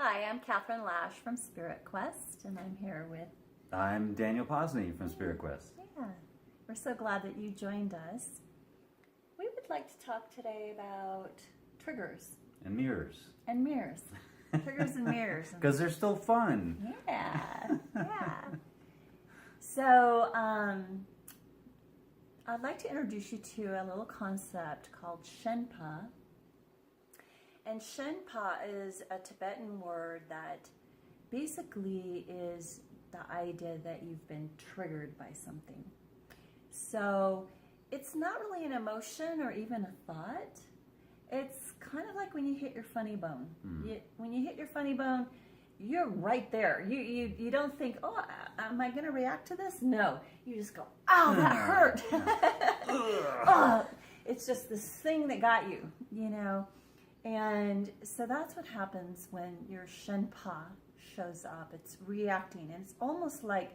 Hi, I'm Catherine Lash from Spirit Quest, and I'm here with... I'm Daniel Posney from Spirit Quest. Yeah, we're so glad that you joined us. We would like to talk today about triggers. And mirrors. And mirrors. Triggers and mirrors. Because they're still fun. Yeah, yeah. So, I'd like to introduce you to a little concept called Shenpa. And Shenpa is a Tibetan word that basically is the idea that you've been triggered by something. So it's not really an emotion or even a thought. It's kind of like when you hit your funny bone. When you hit your funny bone, you're right there. You don't think, oh, am I going to react to this? No. You just go, oh, that hurt. Oh, it's just this thing that got you, you know. And so that's what happens when your Shenpa shows up. It's reacting. And it's almost like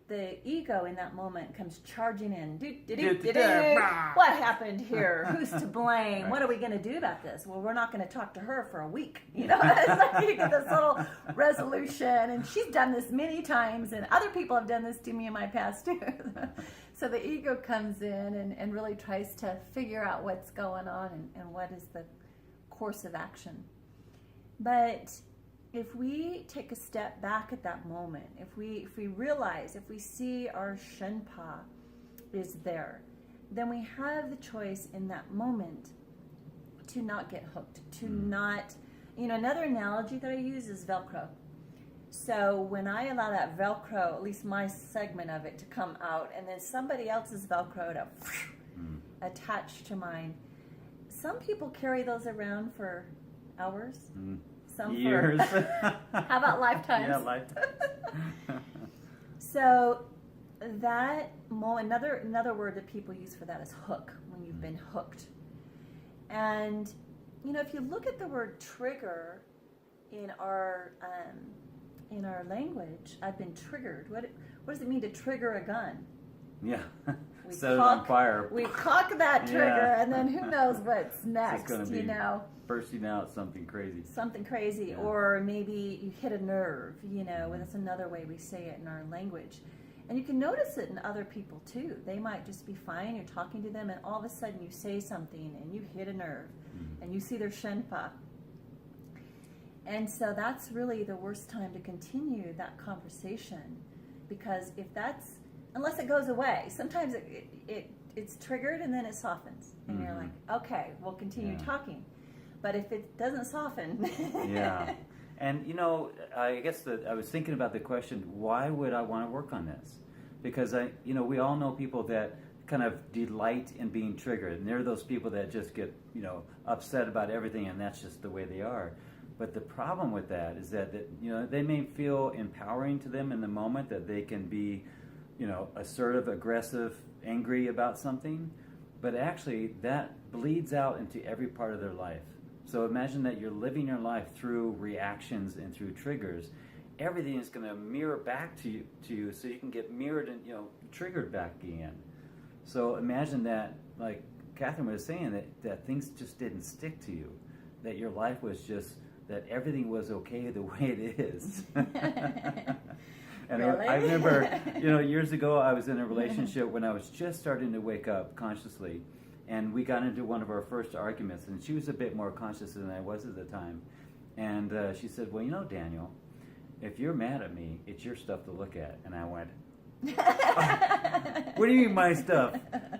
the ego in that moment comes charging in. What happened here? Who's to blame? Right. What are we going to do about this? Well, we're not going to talk to her for a week. You know, it's like you get this little resolution. And she's done this many times. And other people have done this to me in my past too. So the ego comes in and really tries to figure out what's going on and what is the course of action. But if we take a step back at that moment, if we realize, if we see our Shenpa is there, then we have the choice in that moment to not get hooked, to not, you know, another analogy that I use is Velcro. So when I allow that Velcro, at least my segment of it, to come out, and then somebody else's Velcro to attach to mine, some people carry those around for hours. Some years. How about lifetimes? Yeah, lifetimes. So that another word that people use for that is hook, when you've been hooked. And you know, if you look at the word trigger in our language, I've been triggered. What does it mean to trigger a gun? Yeah. We Set it on fire. We cock that trigger, Yeah. and then who knows what's next, It's gonna be you know. bursting out something crazy. Something crazy, Yeah. or maybe you hit a nerve, you know, and that's another way we say it in our language. And you can notice it in other people too. They might just be fine, you're talking to them, and all of a sudden you say something and you hit a nerve, and you see their Shenpa. And so that's really the worst time to continue that conversation, because unless it goes away, sometimes it's triggered and then it softens. And you're like, okay, we'll continue talking. But if it doesn't soften... Yeah. And, you know, I guess I was thinking about the question, why would I want to work on this? Because, we all know people that kind of delight in being triggered. And they're those people that just get, upset about everything, and that's just the way they are. But the problem with that is that they may feel empowering to them in the moment, that they can be assertive, aggressive, angry about something, but actually that bleeds out into every part of their life. So imagine that you're living your life through reactions and through triggers. Everything is going to mirror back to you, so you can get mirrored and triggered back again. So imagine that, like Catherine was saying, that things just didn't stick to you, that your life was just, that everything was okay the way it is. And really? I remember, years ago I was in a relationship when I was just starting to wake up consciously, and we got into one of our first arguments, and she was a bit more conscious than I was at the time. And she said, well, Daniel, if you're mad at me, it's your stuff to look at. And I went, what do you mean my stuff?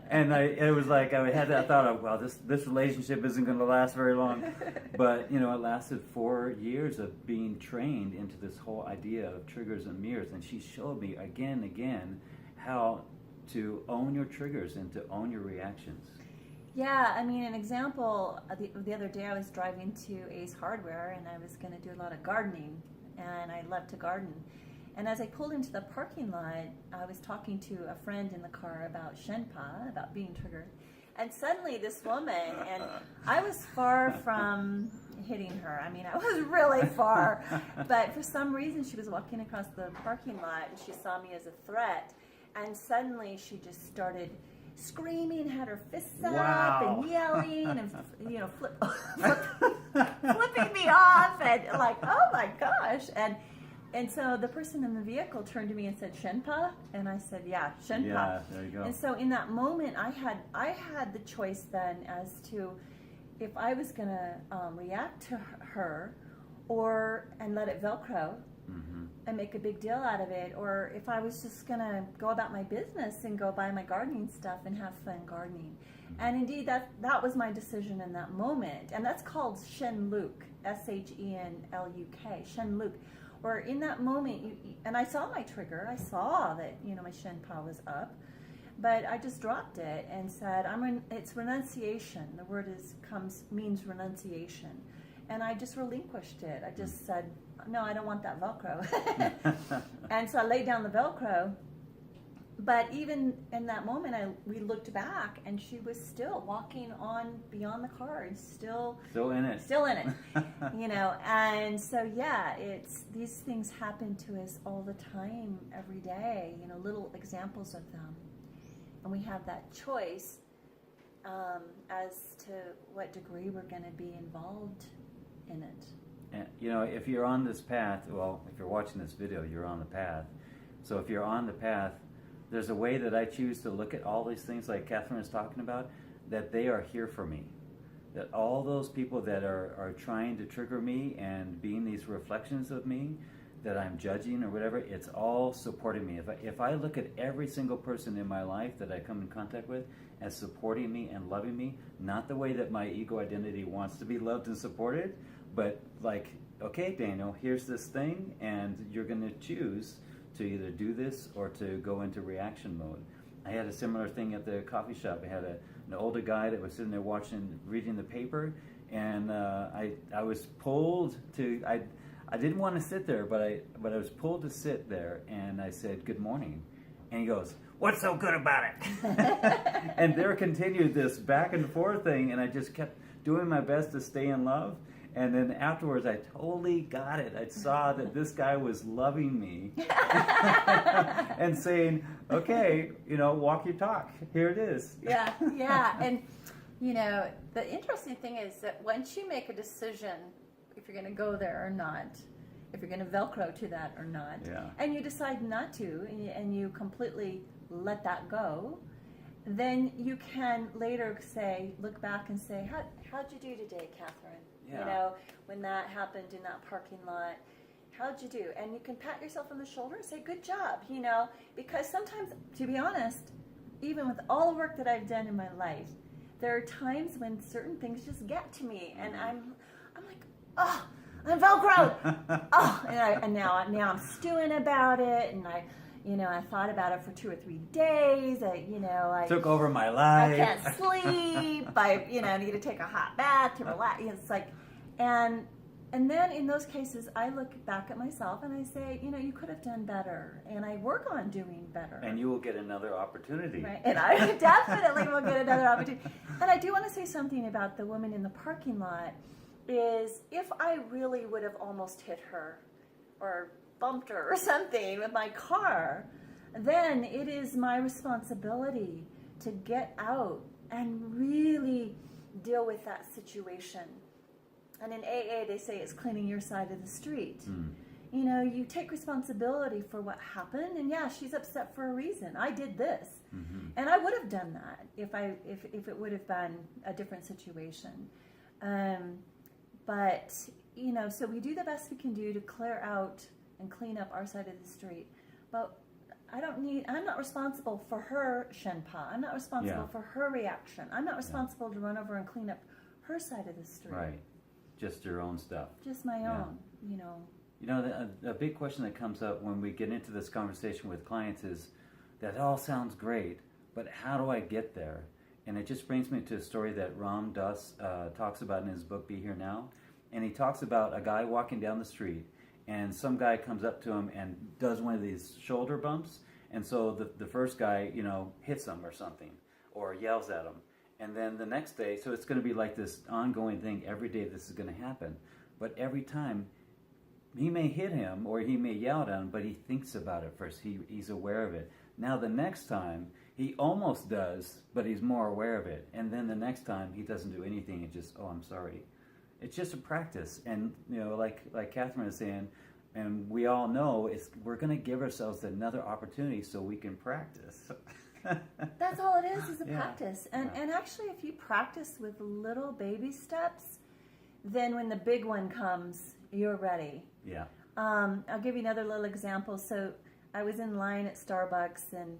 And it was like I had that thought of, well, this relationship isn't going to last very long. But it lasted 4 years of being trained into this whole idea of triggers and mirrors, and she showed me again and again how to own your triggers and to own your reactions. Yeah, I mean, an example, the other day I was driving to Ace Hardware, and I was going to do a lot of gardening, and I love to garden. And as I pulled into the parking lot, I was talking to a friend in the car about Shenpa, about being triggered. And suddenly this woman, and I was far from hitting her. I mean, I was really far. But for some reason, she was walking across the parking lot, and she saw me as a threat. And suddenly she just started screaming, had her fists up and yelling, and flip flipping me off, and like, oh my gosh. And so the person in the vehicle turned to me and said, Shenpa? And I said, yeah, Shenpa. Yeah, there you go. And so in that moment, I had the choice then as to if I was going to react to her and let it Velcro and make a big deal out of it, or if I was just going to go about my business and go buy my gardening stuff and have fun gardening. And indeed, that was my decision in that moment. And that's called Shenluk, Shenluk. Shenluk. Or in that moment, and I saw my trigger. I saw that, my Shenpa was up. But I just dropped it and said, it's renunciation. The word means renunciation. And I just relinquished it. I just said, no, I don't want that Velcro. And so I laid down the Velcro. But even in that moment, we looked back, and she was still walking on beyond the cars, still in it, And so, these things happen to us all the time, every day. Little examples of them, and we have that choice as to what degree we're going to be involved in it. And, if you're on this path, well, if you're watching this video, you're on the path. So if you're on the path, there's a way that I choose to look at all these things like Catherine is talking about, that they are here for me. That all those people that are trying to trigger me and being these reflections of me, that I'm judging or whatever, it's all supporting me. If I look at every single person in my life that I come in contact with as supporting me and loving me, not the way that my ego identity wants to be loved and supported, but like, okay, Daniel, here's this thing, and you're going to choose to either do this or to go into reaction mode. I had a similar thing at the coffee shop. I had an older guy that was sitting there reading the paper, and I was pulled to. I didn't want to sit there, but I was pulled to sit there, and I said, "Good morning," and he goes, "What's so good about it?" And there continued this back and forth thing, and I just kept doing my best to stay in love. And then afterwards, I totally got it. I saw that this guy was loving me and saying, okay, walk your talk. Here it is. Yeah. And, the interesting thing is that once you make a decision, if you're going to go there or not, if you're going to Velcro to that or not, and you decide not to, and you completely let that go, then you can later look back and say, how'd you do today, Catherine? Yeah. When that happened in that parking lot, how'd you do? And you can pat yourself on the shoulder and say, good job, because sometimes, to be honest, even with all the work that I've done in my life, there are times when certain things just get to me, and I'm like, oh, I'm Velcroed. Oh, and now I'm stewing about it, and I thought about it for 2 or 3 days. I took over my life. I can't sleep. I need to take a hot bath to relax. It's like, and then in those cases, I look back at myself and I say, you could have done better, and I work on doing better. And you will get another opportunity. Right, and I definitely will get another opportunity. And I do want to say something about the woman in the parking lot. Is if I really would have almost hit her, or bumped her or something with my car, then it is my responsibility to get out and really deal with that situation. And in AA, they say it's cleaning your side of the street. You take responsibility for what happened, and she's upset for a reason. I did this, and I would have done that if it would have been a different situation. But so we do the best we can do to clear out and clean up our side of the street. But I'm not responsible for her Shenpa. I'm not responsible for her reaction. I'm not responsible to run over and clean up her side of the street. Right. Just your own stuff. Just my own, a big question that comes up when we get into this conversation with clients is that it all sounds great, but how do I get there? And it just brings me to a story that Ram Dass talks about in his book, Be Here Now. And he talks about a guy walking down the street, and some guy comes up to him and does one of these shoulder bumps. And so the first guy, hits him or something, or yells at him. And then the next day, so it's going to be like this ongoing thing. Every day this is going to happen. But every time, he may hit him or he may yell at him, but he thinks about it first. He's aware of it. Now the next time, he almost does, but he's more aware of it. And then the next time, he doesn't do anything. He just, oh, I'm sorry. It's just a practice, and like Catherine is saying, and we all know we're going to give ourselves another opportunity so we can practice. That's all it is a Yeah. practice. And actually, if you practice with little baby steps, then when the big one comes, you're ready. Yeah. I'll give you another little example. So I was in line at Starbucks, and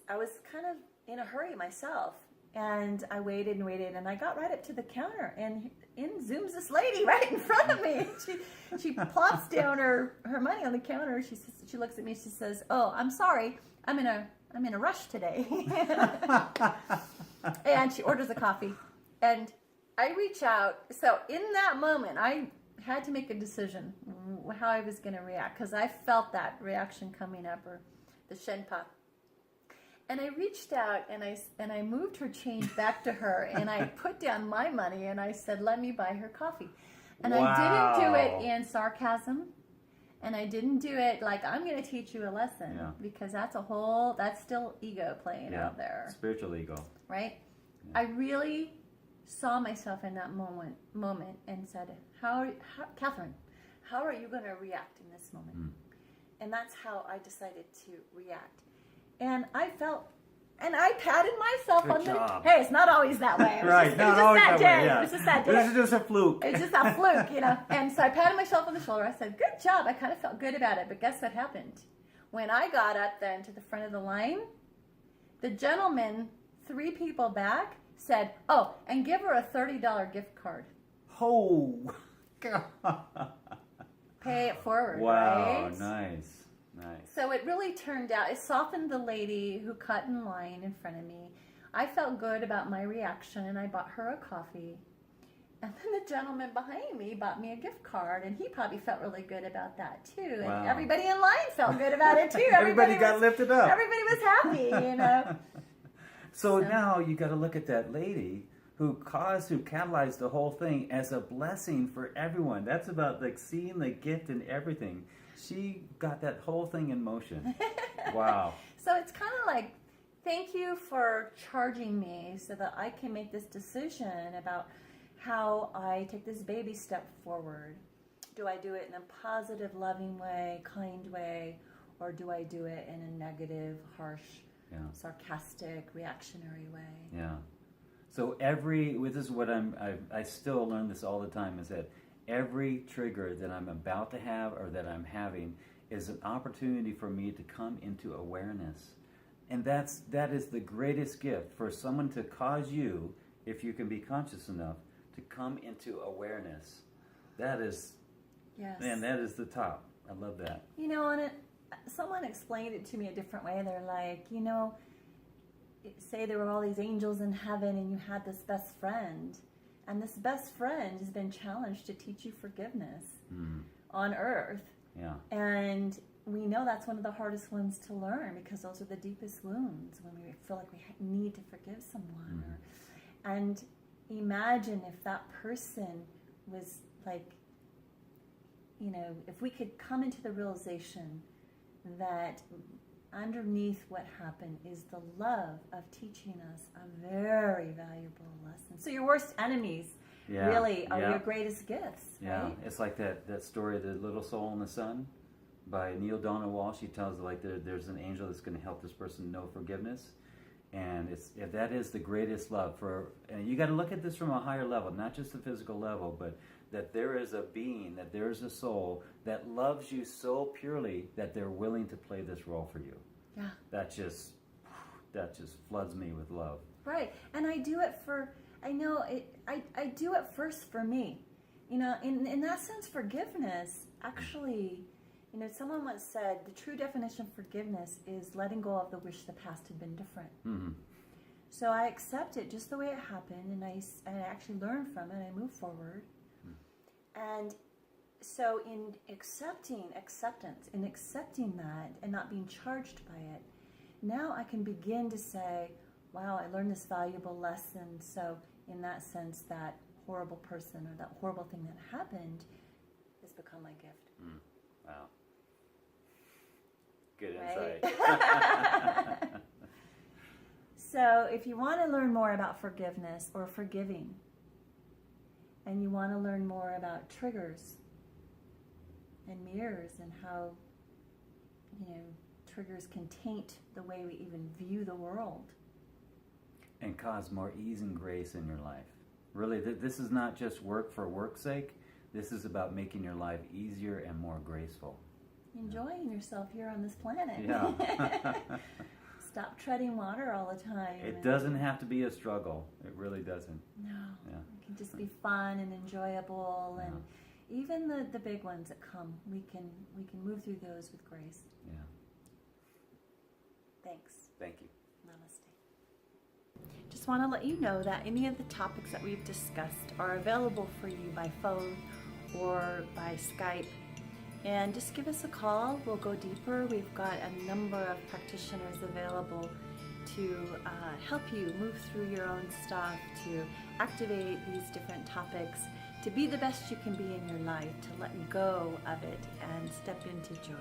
I was kind of in a hurry myself. And I waited and waited, and I got right up to the counter, and in zooms this lady right in front of me. She plops down her money on the counter. She looks at me. She says, "Oh, I'm sorry. I'm in a rush today." And she orders a coffee, and I reach out. So in that moment, I had to make a decision how I was going to react, because I felt that reaction coming up, or the shenpa. And I reached out, and I moved her change back to her, and I put down my money, and I said, "Let me buy her coffee." And Wow. I didn't do it in sarcasm, and I didn't do it like, "I'm going to teach you a lesson," because that's still ego playing out there. Spiritual ego. Right? Yeah. I really saw myself in that moment and said, Catherine, how are you going to react in this moment? And that's how I decided to react. And I patted myself on the... Hey, it's not always that way. It was not always that way. Yeah. It was just that day. This is just a fluke. It's just a fluke, And so I patted myself on the shoulder. I said, "Good job." I kind of felt good about it. But guess what happened? When I got up then to the front of the line, the gentleman, 3 people back, said, "Oh, and give her a $30 gift card." Oh, God. Pay it forward, wow, right? Nice. So it really turned out, it softened the lady who cut in line in front of me. I felt good about my reaction, and I bought her a coffee. And then the gentleman behind me bought me a gift card, and he probably felt really good about that too. Wow. And everybody in line felt good about it too. Everybody got lifted up. Everybody was happy, So now you got to look at that lady who catalyzed the whole thing as a blessing for everyone. That's about like seeing the gift and everything. She got that whole thing in motion. Wow. So it's kind of like, thank you for charging me so that I can make this decision about how I take this baby step forward. Do I do it in a positive, loving way, kind way, or do I do it in a negative, harsh, sarcastic, reactionary way? Yeah. So this is what I still learn this all the time, is that every trigger that I'm about to have or that I'm having is an opportunity for me to come into awareness. And that is the greatest gift, for someone to cause you, if you can be conscious enough, to come into awareness. That is, man, that is the top. I love that. And someone explained it to me a different way. They're like, say there were all these angels in heaven and you had this best friend. And this best friend has been challenged to teach you forgiveness on earth. Yeah. And we know that's one of the hardest ones to learn, because those are the deepest wounds, when we feel like we need to forgive someone. And imagine if that person was like, if we could come into the realization that underneath what happened is the love of teaching us a very valuable lesson. So your worst enemies really are your greatest gifts. Yeah, right? It's like that story, The Little Soul in the Sun, by Neil Donald Walsh. He tells like there's an angel that's going to help this person know forgiveness, and that is the greatest love and you got to look at this from a higher level, not just the physical level, but that there is a being, that there is a soul that loves you so purely that they're willing to play this role for you. Yeah. That just floods me with love. Right. And I do it I do it first for me. In that sense, forgiveness, actually, someone once said the true definition of forgiveness is letting go of the wish the past had been different. Mm-hmm. So I accept it just the way it happened, and I actually learn from it, and I move forward. And so in accepting that and not being charged by it, now I can begin to say, wow, I learned this valuable lesson. So in that sense, that horrible person or that horrible thing that happened has become my gift. Wow. Good right? insight. So if you want to learn more about forgiveness or forgiving, and you want to learn more about triggers and mirrors and how, triggers can taint the way we even view the world. And cause more ease and grace in your life. Really, this is not just work for work's sake. This is about making your life easier and more graceful. Enjoying yourself here on this planet. Yeah. Stop treading water all the time. It doesn't have to be a struggle. It really doesn't. No. Yeah. It can just be fun and enjoyable, and even the big ones that come, we can move through those with grace. Yeah. Thanks. Thank you. Namaste. Just want to let you know that any of the topics that we've discussed are available for you by phone or by Skype. And just give us a call. We'll go deeper. We've got a number of practitioners available to help you move through your own stuff, to activate these different topics, to be the best you can be in your life, to let go of it and step into joy.